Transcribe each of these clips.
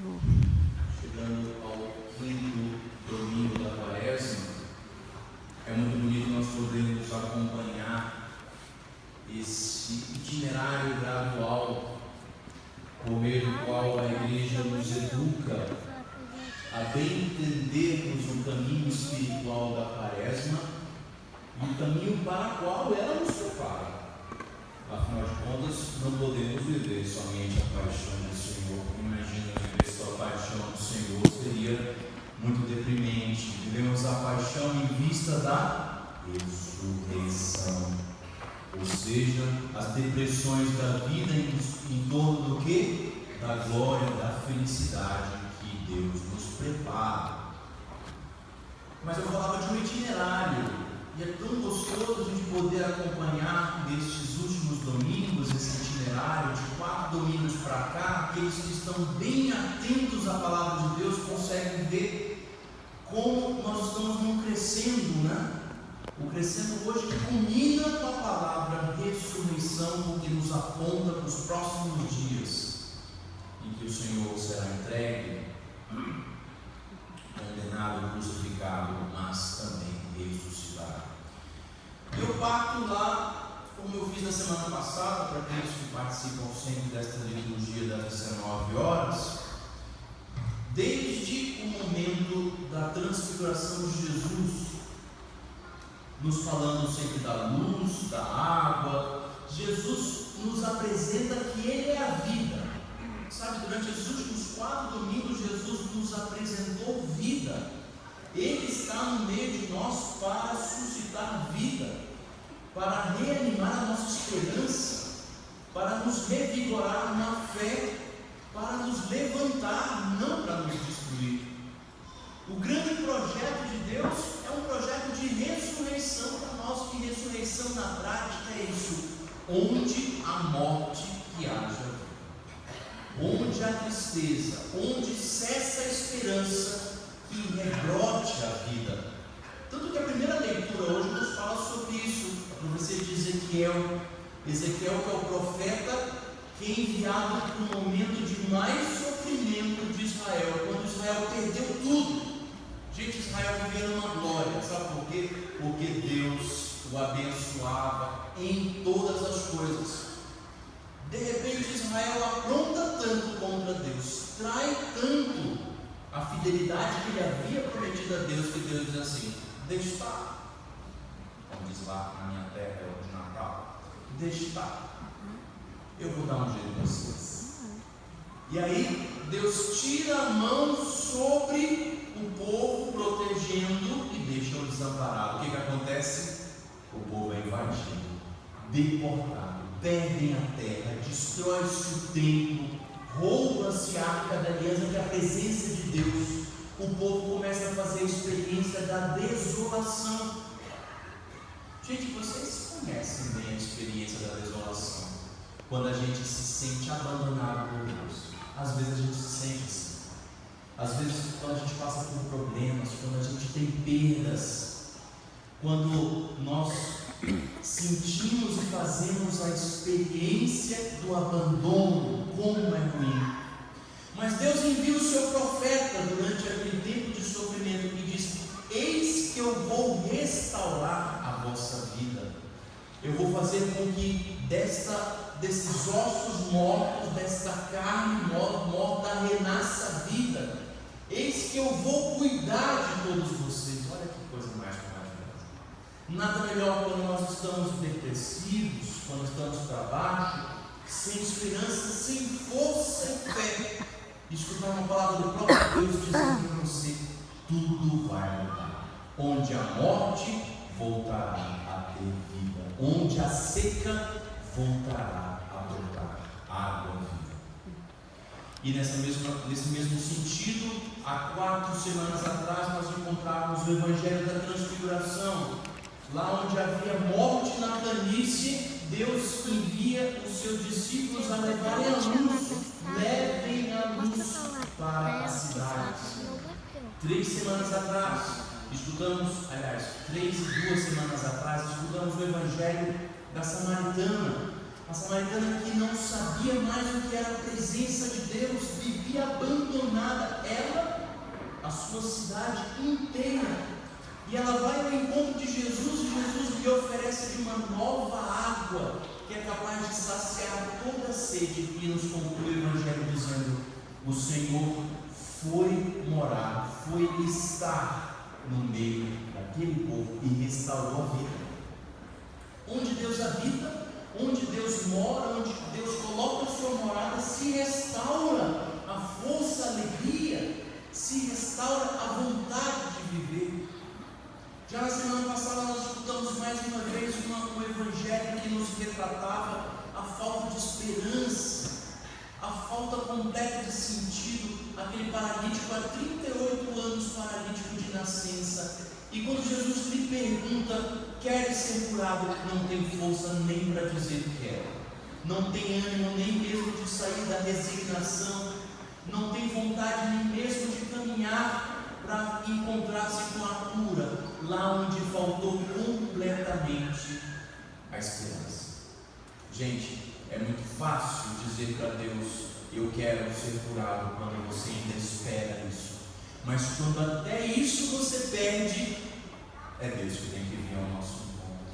Chegando ao quinto domingo da Quaresma, é muito bonito nós podermos acompanhar esse itinerário gradual por meio do qual a Igreja nos educa a bem entendermos o caminho espiritual da Quaresma e o caminho para o qual ela nos prepara. Afinal de contas, não podemos viver somente a paixão do Senhor. Imagina viver só a paixão do Senhor, seria muito deprimente. Vivemos a paixão em vista da ressurreição, ou seja, as depressões da vida em torno do que? Da glória, da felicidade que Deus nos prepara. Mas eu falava de um itinerário. E é tão gostoso a gente poder acompanhar nestes últimos domingos, esse itinerário de 4 domingos para cá. Aqueles que estão bem atentos à palavra de Deus conseguem ver como nós estamos crescendo, né? O crescendo hoje que culmina com a palavra ressurreição, porque nos aponta para os próximos dias em que o Senhor será entregue, condenado, crucificado, mas também ressuscitado. Eu parto lá, como eu fiz na semana passada, para aqueles que participam sempre desta liturgia das 19 horas, desde o momento da transfiguração de Jesus, nos falando sempre da luz, da água. Jesus nos apresenta que Ele é a vida. Sabe, durante os últimos 4 domingos, Jesus nos apresentou vida. Ele está no meio de nós para suscitar vida, para reanimar a nossa esperança, para nos revigorar na fé, para nos levantar, não para nos destruir. O grande projeto de Deus é um projeto de ressurreição para nós, que ressurreição na prática é isso: onde a morte que haja vida, onde a tristeza, onde cessa a esperança, que rebrote a vida. Tanto que a primeira leitura hoje nos fala sobre isso, a profecia de Ezequiel, que é o profeta que é enviado para o momento de mais sofrimento de Israel, quando Israel perdeu tudo. Gente, Israel vivia numa glória, sabe por quê? Porque Deus o abençoava em todas as coisas. De repente Israel apronta tanto contra Deus, trai tanto a fidelidade que ele havia prometido a Deus, que Deus diz assim: deixa estar. Como diz lá na minha terra, de Natal, deixa estar. Eu vou dar um jeito em vocês. E aí Deus tira a mão sobre o povo, protegendo e deixa o desamparado. O que acontece? O povo é invadido, deportado, perdem a terra, destrói-se o templo, rouba-se a arca da aliança, que é a presença de Deus. O povo começa a fazer a experiência da desolação. Gente, vocês conhecem bem a experiência da desolação, quando a gente se sente abandonado por Deus. Às vezes a gente se sente assim. Às vezes quando a gente passa por problemas, quando a gente tem perdas, quando nós sentimos e fazemos a experiência do abandono, como é ruim. Mas Deus envia o seu profeta durante aquele tempo de sofrimento e diz: eis que eu vou restaurar a vossa vida. Eu vou fazer com que desses ossos mortos, desta carne morta, renasça a vida. Eis que eu vou cuidar de todos vocês. Olha que coisa mais maravilhosa. Nada melhor quando nós estamos depressivos, quando estamos para baixo, sem esperança, sem força e fé, escutar uma palavra do próprio Deus dizendo para você: tudo vai mudar. Onde a morte voltará a ter vida, onde a seca voltará a brotar água viva. E nesse mesmo sentido, há 4 semanas atrás nós encontramos o Evangelho da Transfiguração. Lá onde havia morte na planície, Deus envia os seus discípulos a levarem a luz. Levem a luz para as cidades. 3 semanas atrás, estudamos, 2 semanas atrás, estudamos o Evangelho da Samaritana. A samaritana que não sabia mais o que era a presença de Deus, vivia abandonada sua cidade inteira. E ela vai ao encontro de Jesus e Jesus lhe oferece de uma nova água que é capaz de saciar toda a sede. E nos conclui o Evangelho dizendo: o Senhor foi morar, foi estar no meio daquele povo e restaurou a vida. Onde Deus habita, onde Deus mora, onde Deus coloca a sua morada, se restaura a força, a alegria, se restaura a vontade de viver. Já na semana passada nós escutamos mais uma vez um evangelho que nos retratava a falta de esperança, a falta completa de sentido. Aquele paralítico há 38 anos, paralítico de nascença, e quando Jesus lhe pergunta: quer ser curado? Não tem força nem para dizer que quer, não tem ânimo nem mesmo de sair da resignação, não tem vontade nem mesmo de caminhar para encontrar-se com a cura, lá onde faltou completamente a esperança. Gente, é muito fácil dizer para Deus: eu quero ser curado, quando você ainda espera isso. Mas quando até isso você perde, é Deus que tem que vir ao nosso encontro.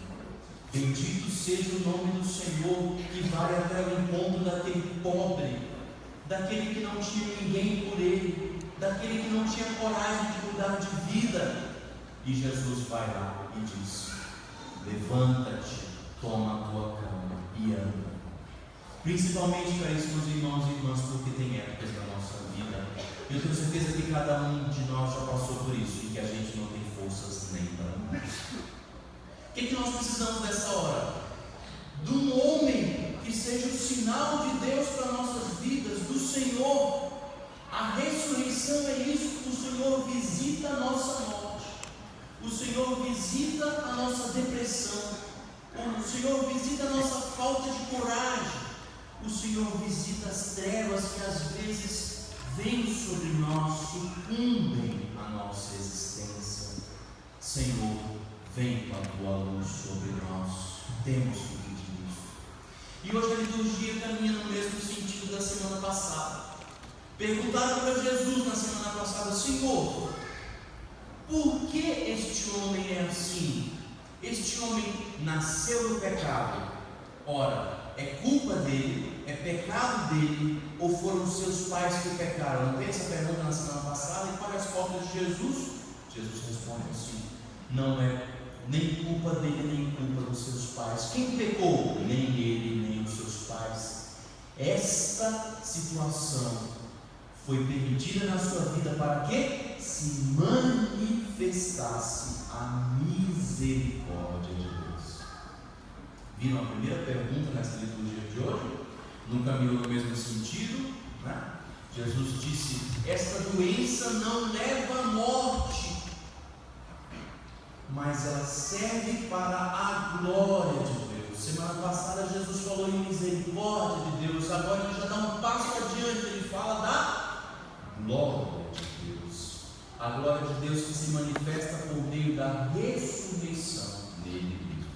Bendito seja o nome do Senhor, que vai até o encontro daquele pobre, daquele que não tinha ninguém por ele, daquele que não tinha coragem de mudar de vida. E Jesus vai lá e diz: levanta-te, toma a tua cama e anda. Principalmente para isso, meus irmãos e irmãs, porque tem épocas da nossa vida, eu tenho certeza que cada um de nós já passou por isso, e que a gente não tem forças nem para andar. O que nós precisamos dessa hora? De um homem que seja o sinal de Deus para nossas vidas, do Senhor. A ressurreição é isso. O Senhor visita a nossa morte, o Senhor visita a nossa depressão, o Senhor visita a nossa falta de coragem, o Senhor visita as trevas que às vezes vêm sobre nós, sucumbem a nossa existência. Senhor, vem com a tua luz sobre nós, temos que pedir isso. E hoje a liturgia caminha no mesmo sentido da semana passada. Perguntaram para Jesus na semana passada: Senhor, por que este homem é assim? Este homem nasceu no pecado. Ora, é culpa dele, é pecado dele, ou foram os seus pais que pecaram? Não tem essa pergunta na semana passada? E qual é a resposta de Jesus? Jesus responde assim: não é nem culpa dele, nem culpa dos seus pais. Quem pecou? Nem ele, nem os seus pais. Esta situação foi permitida na sua vida para que se manifestasse a misericórdia de Deus. Viram a primeira pergunta nessa liturgia de hoje? Não caminhou no mesmo sentido, né? Jesus disse: esta doença não leva à morte, mas ela serve para a glória de Deus. Semana passada Jesus falou em misericórdia de Deus, agora ele já dá um passo adiante, ele fala da glória de Deus. A glória de Deus que se manifesta por meio da ressurreição dele mesmo.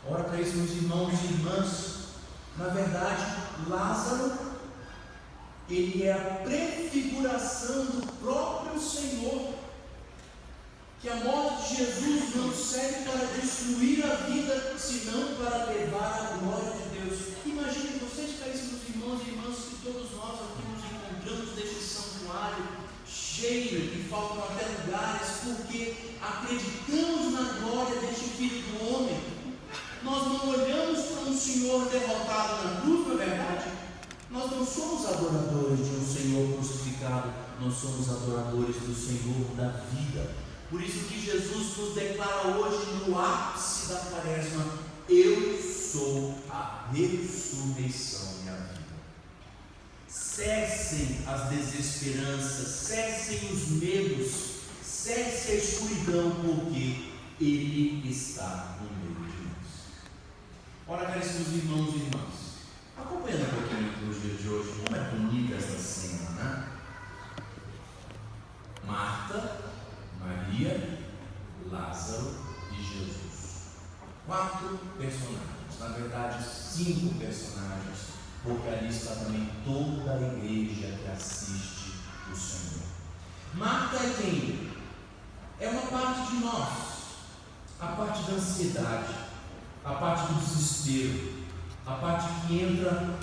Ora, para isso, meus irmãos e irmãs, na verdade, Lázaro, ele é a prefiguração do próprio Senhor. Que a morte de Jesus não serve para destruir a vida, senão para levar a glória de Deus. Imaginem vocês, caríssimos irmãos e irmãs, que todos nós aqui nos encontramos neste santuário cheio, que faltam até lugares, porque acreditamos na glória deste Filho do Homem. Nós não olhamos para um Senhor derrotado na cruz, não é verdade? Nós não somos adoradores de um Senhor crucificado, nós somos adoradores do Senhor da vida. Por isso que Jesus nos declara hoje, no ápice da quaresma: eu sou a ressurreição e a vida. Cessem as desesperanças, cessem os medos, cesse a escuridão, porque Ele está no meio de nós. Ora, caríssimos irmãos e irmãs, acompanhando um pouquinho no dia de hoje, como é bonita essa cena, né? Marta, Maria, Lázaro e Jesus. 4 personagens, na verdade 5 personagens, porque ali está também toda a igreja que assiste o Senhor. Marta é quem? ansiedade, a parte do desespero, a parte que entra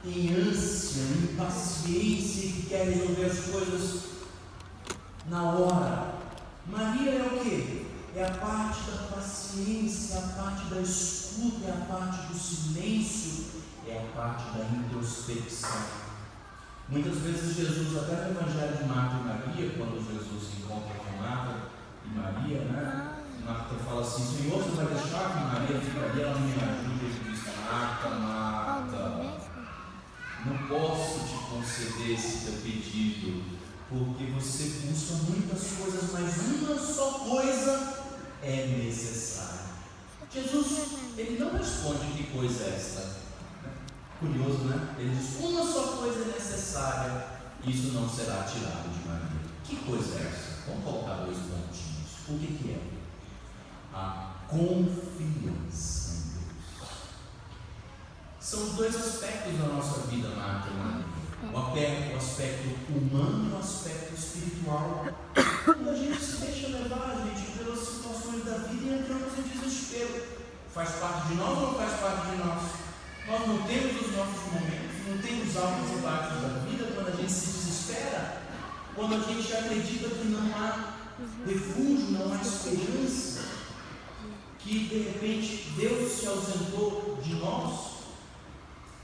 em ânsia, em impaciência, que quer resolver as coisas na hora. Maria é o quê? É a parte da paciência, a parte da escuta, é a parte do silêncio, é a parte da introspecção. Muitas vezes Jesus, até no Evangelho de Marta e Maria, quando Jesus se encontra com Marta e Maria, Marta fala assim: Senhor, você vai deixar que Maria fique ali, ela me ajude? Ele diz: Marta, não posso te conceder esse teu pedido, porque você busca muitas coisas, mas uma só coisa é necessária. Jesus, ele não responde que coisa é esta. Curioso, né? Ele diz: uma só coisa é necessária, isso não será tirado de Maria. Que coisa é essa? Vamos colocar 2 pontinhos. O que é? A confiança em Deus. São 2 aspectos da nossa vida, Marta e Maria. O aspecto humano e o aspecto espiritual. Quando a gente se deixa levar, pelas situações da vida e entramos em desespero. Faz parte de nós ou não faz parte de nós? Nós não temos os nossos momentos, não temos altos e baixos da vida quando a gente se desespera, quando a gente acredita que não há refúgio, não há esperança, que de repente Deus se ausentou de nós.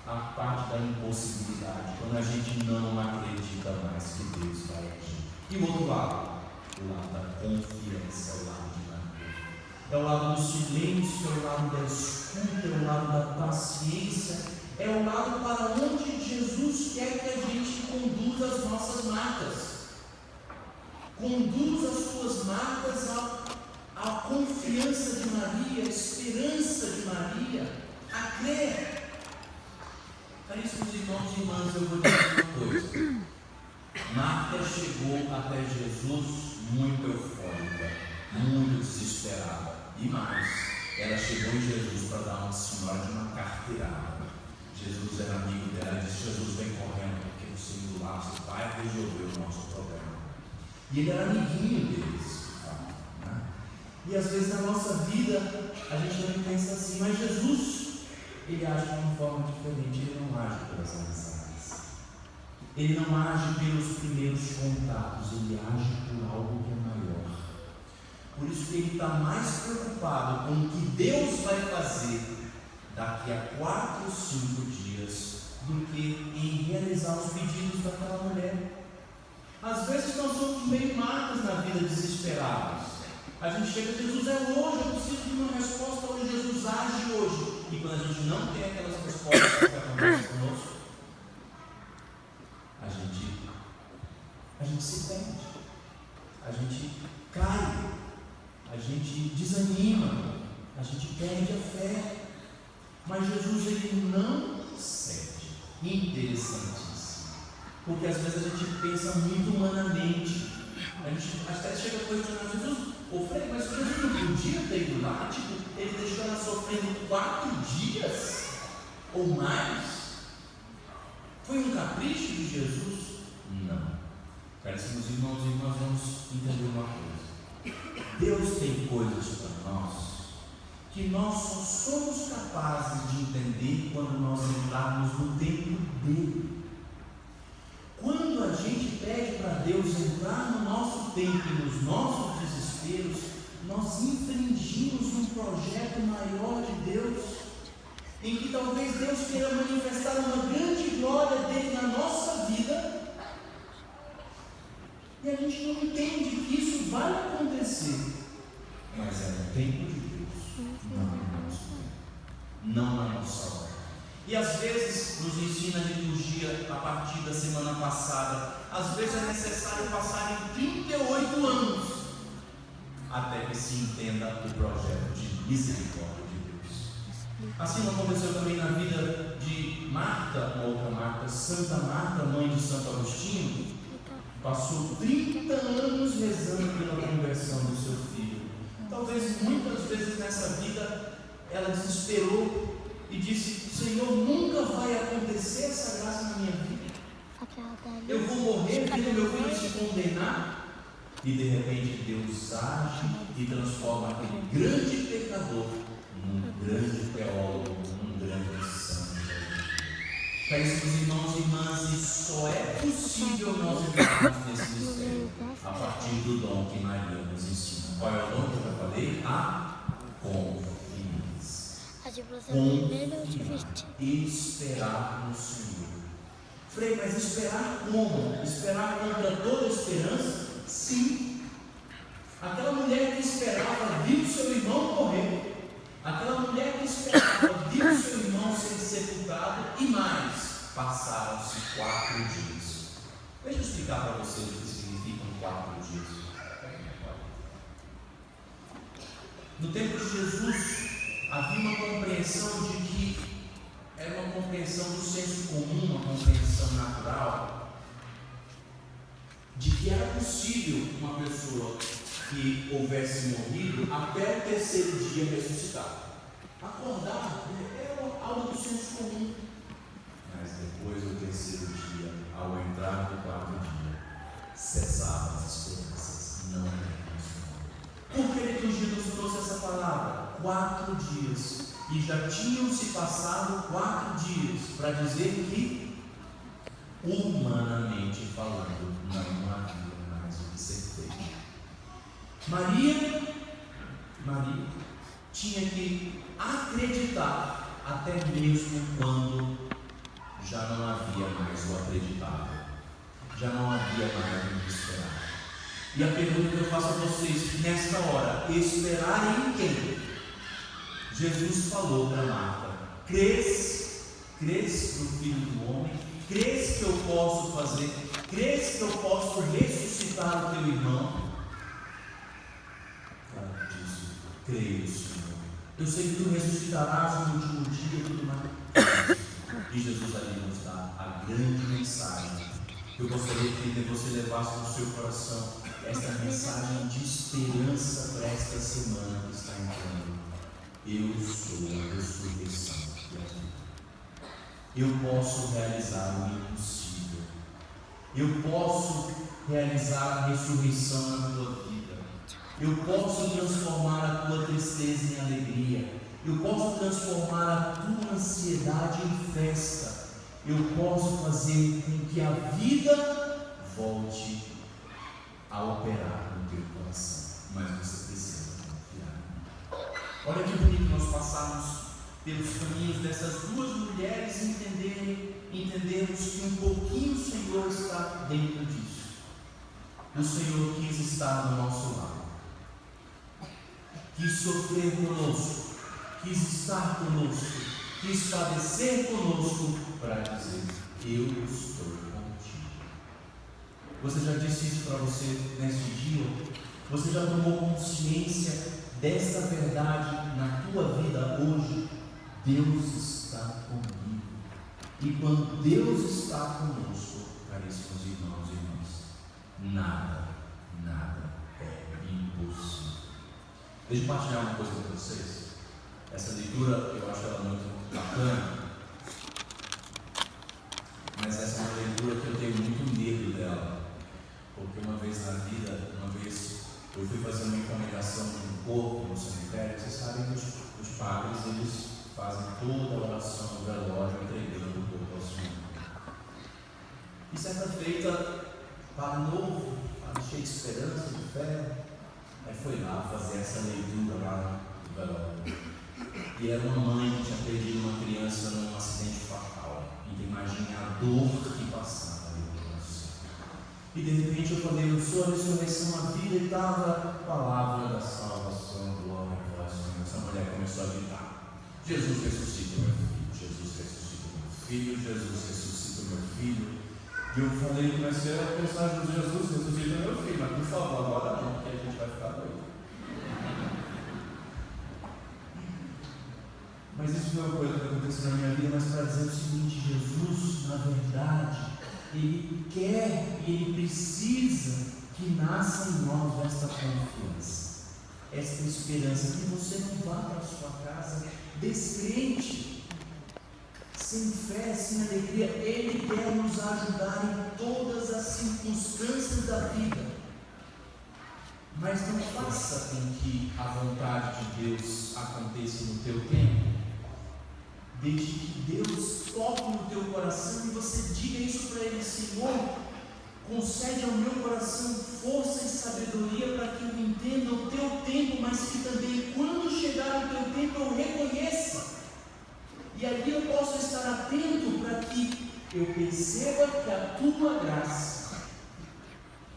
A parte da impossibilidade, quando a gente não acredita mais que Deus vai agir. E o outro lado? O lado da confiança, o lado de Maria. É o lado do silêncio, é o lado da escuta, é o lado da paciência, é o lado para onde Jesus quer que a gente conduza as nossas marcas. Conduz as suas marcas à confiança de Maria, à esperança de Maria, a crer. Caríssimos irmãos e irmãs, eu vou dizer uma coisa. Marta chegou até Jesus muito eufórica, muito desesperada. E mais, ela chegou em Jesus para dar uma senhora de uma carteirada. Jesus era amigo dela e disse: Jesus, vem correndo, porque você indo lá, você vai resolver o nosso problema. E ele era amiguinho deles. Né? E às vezes na nossa vida, a gente também pensa assim: mas Jesus, ele age de uma forma diferente. Ele não age pelas amizades, ele não age pelos primeiros contatos, ele age por algo que é maior. Por isso que ele está mais preocupado com o que Deus vai fazer daqui a 4 ou 5 dias do que em realizar os pedidos daquela mulher. Às vezes nós somos meio marcas na vida, desesperados. A gente chega: Jesus, é hoje, eu preciso de uma resposta hoje. Jesus age hoje. E quando a gente não tem aquelas respostas que acontecem conosco, a gente se perde, a gente cai, a gente desanima, a gente perde a fé. Mas Jesus, ele não cede. Interessantíssimo, porque às vezes a gente pensa muito humanamente. A gente até chega a questionar Jesus: ô Frei, mas Jesus não podia ter ido lá? Ele deixou ela sofrendo 4 dias ou mais? Foi um capricho de Jesus? Não. Caríssimos irmãos e irmãs, vamos entender uma coisa. Deus tem coisas para nós que nós só somos capazes de entender quando nós entrarmos no tempo dele. Quando a gente pede para Deus entrar no nosso tempo e nos nossos desesperos, nós infringimos um projeto maior de Deus, em que talvez Deus queira manifestar uma grande glória dele na nossa vida, e a gente não entende que isso vai acontecer, mas é no tempo de Deus, não no nosso tempo, não na nossa hora. E às vezes, nos ensina a liturgia a partir da semana passada, às vezes é necessário passar em 38 anos até que se entenda o projeto de misericórdia de Deus. Assim aconteceu também na vida de Marta, uma outra Marta, Santa Marta, mãe de Santo Agostinho. Passou 30 anos rezando pela conversão do seu filho. Talvez muitas vezes nessa vida ela desesperou e disse: Senhor, nunca vai acontecer essa graça na minha vida. Eu vou morrer vendo meu filho se condenar. E de repente Deus age e transforma aquele grande pecador num grande teólogo, num grande santo. Caríssimos irmãos e irmãs, e só é possível nós entrarmos nesse mistério a partir do dom que Maria nos ensina. Qual é o dom que eu já falei? A confiança. Confiar e esperar no Senhor. Frei, mas esperar como? Esperar contra toda esperança? Sim. Aquela mulher que esperava viu seu irmão morrer. Aquela mulher que esperava viu seu irmão ser sepultado e mais, passaram-se 4 dias. Deixa eu explicar para vocês o que significam 4 dias. No tempo de Jesus, havia uma compreensão de que era uma compreensão do senso comum, uma compreensão natural, de que era possível uma pessoa que houvesse morrido até o 3º dia ressuscitar. Acordar era algo do senso comum. Mas depois do 3º dia, ao entrar no 4º dia, cessavam as esperanças. Não era isso. Por que a liturgia nos trouxe essa palavra? 4 dias. E já tinham se passado 4 dias para dizer que, humanamente falando, não havia mais o que ser feito. Maria tinha que acreditar até mesmo quando já não havia mais o acreditável, já não havia mais o que esperar. E a pergunta que eu faço a vocês nesta hora: esperar em quem? Jesus falou para Marta: crês no Filho do Homem? Crês que eu posso fazer? Crês que eu posso ressuscitar o teu irmão? Ela disse: creio, Senhor. Eu sei que tu ressuscitarás no último dia e tudo mais. E Jesus ali nos dá a grande mensagem que eu gostaria que você levasse no seu coração. Esta mensagem de esperança para esta semana que está entrando. Eu sou a ressurreição e a vida. Eu posso realizar o impossível. Eu posso realizar a ressurreição na tua vida. Eu posso transformar a tua tristeza em alegria. Eu posso transformar a tua ansiedade em festa. Eu posso fazer com que a vida volte a operar no teu coração. Mas você precisa confiar. Olha que bonito nós passarmos pelos caminhos dessas 2 mulheres e entendermos que um pouquinho o Senhor está dentro disso. O Senhor quis estar do nosso lado, quis sofrer conosco, quis estar conosco, quis padecer conosco para dizer: eu estou contigo. Você já disse isso para você neste dia? Você já tomou consciência dessa verdade na tua vida hoje? Deus está comigo. E quando Deus está conosco, caríssimos irmãos e irmãs, nada é impossível. Deixa eu partilhar uma coisa com vocês. Essa leitura eu acho ela muito bacana, mas essa é uma leitura que eu tenho muito medo dela, porque uma vez na vida, eu fui fazer uma encomendação de um corpo no cemitério. Vocês sabem que os padres, eles fazem toda a oração do velório entregando o corpo ao Senhor. E certa feita, para novo, cheio de esperança, de fé, aí foi lá fazer essa leitura lá do velório. E era uma mãe que tinha perdido uma criança num acidente fatal. E imagine a dor que passava ali no coração. E de repente eu falei: eu sou a ressurreição, a vida, e estava a palavra da salvação, glória a vós, Senhor. Essa mulher começou a gritar: Jesus ressuscita o meu filho, Jesus ressuscita o meu filho, Jesus ressuscita o meu filho. E eu falei, comecei a pensar: Jesus ressuscita o meu filho, mas por favor, agora não, porque a gente vai ficar doido. Mas isso foi uma coisa que aconteceu na minha vida, mas para dizer o seguinte: Jesus, na verdade, Ele quer e Ele precisa que nasça em nós esta confiança, esta esperança, que você não vá para a sua casa descrente, sem fé, sem alegria. Ele quer nos ajudar em todas as circunstâncias da vida. faça com que a vontade de Deus aconteça no teu tempo. Desde que Deus toque no teu coração e você diga isso para Ele: Senhor, concede ao meu coração força e sabedoria para que eu entenda o teu tempo, mas que também, quando chegar o teu tempo, eu reconheça. E ali eu posso estar atento para que eu perceba que a tua graça,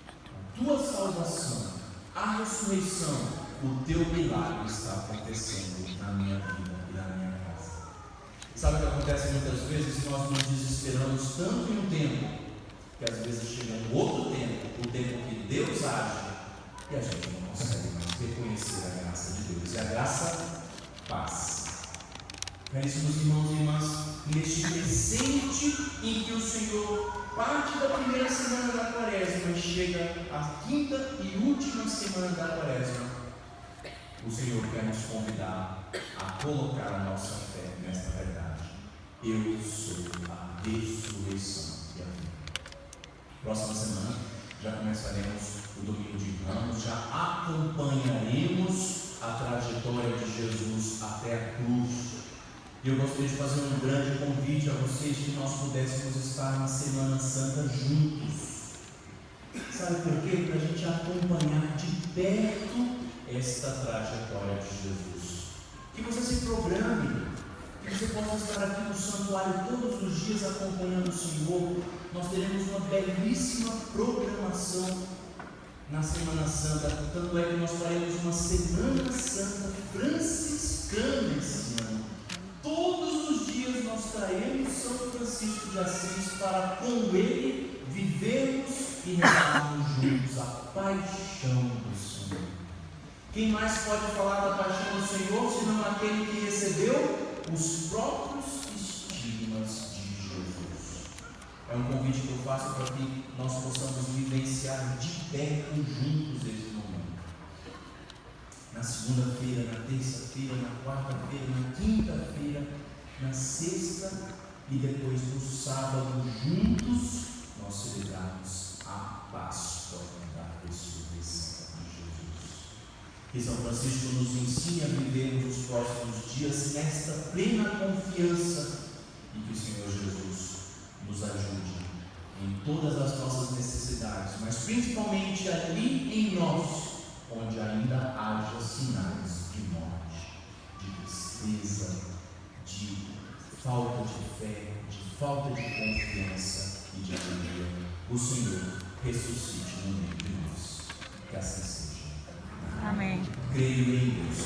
a tua salvação, a ressurreição, o teu milagre está acontecendo na minha vida e na minha casa. Sabe o que acontece muitas vezes? Nós nos desesperamos tanto em um tempo, que às vezes chega um outro tempo, o tempo que Deus age, e a gente não consegue mais reconhecer a graça de Deus. E a graça passa. Caríssimos irmãos e irmãs, neste presente em que o Senhor parte da primeira semana da quaresma e chega à quinta e última semana da quaresma, o Senhor quer nos convidar a colocar a nossa fé nesta verdade. Eu sou a ressurreição e a vida. Próxima semana já começaremos o domingo de Ramos, já acompanharemos a trajetória de Jesus até a cruz. E eu gostaria de fazer um grande convite a vocês que nós pudéssemos estar na Semana Santa juntos. Sabe por quê? Para a gente acompanhar de perto esta trajetória de Jesus. Que você se programe, que você possa estar aqui no santuário todos os dias acompanhando o Senhor. Nós teremos uma belíssima programação na Semana Santa. Tanto é que nós faremos uma Semana Santa franciscana esse ano. Todos os dias nós traemos São Francisco de Assis para com ele vivermos e rezarmos juntos a paixão do Senhor. Quem mais pode falar da paixão do Senhor, senão aquele que recebeu os próprios estigmas de Jesus? É um convite que eu faço para que nós possamos vivenciar de perto juntos esse momento. Na segunda-feira, na terça-feira, na quarta-feira, na quinta-feira, na sexta e depois no sábado, juntos, nós celebramos a Páscoa da ressurreição de Jesus. Que São Francisco nos ensine a vivermos os próximos dias nesta plena confiança e que o Senhor Jesus nos ajude em todas as nossas necessidades, mas principalmente ali em nós, onde ainda haja sinais de morte, de tristeza, de falta de fé, de falta de confiança e de alegria. O Senhor ressuscite no meio de nós. Que assim seja. Amém. Creio em Deus.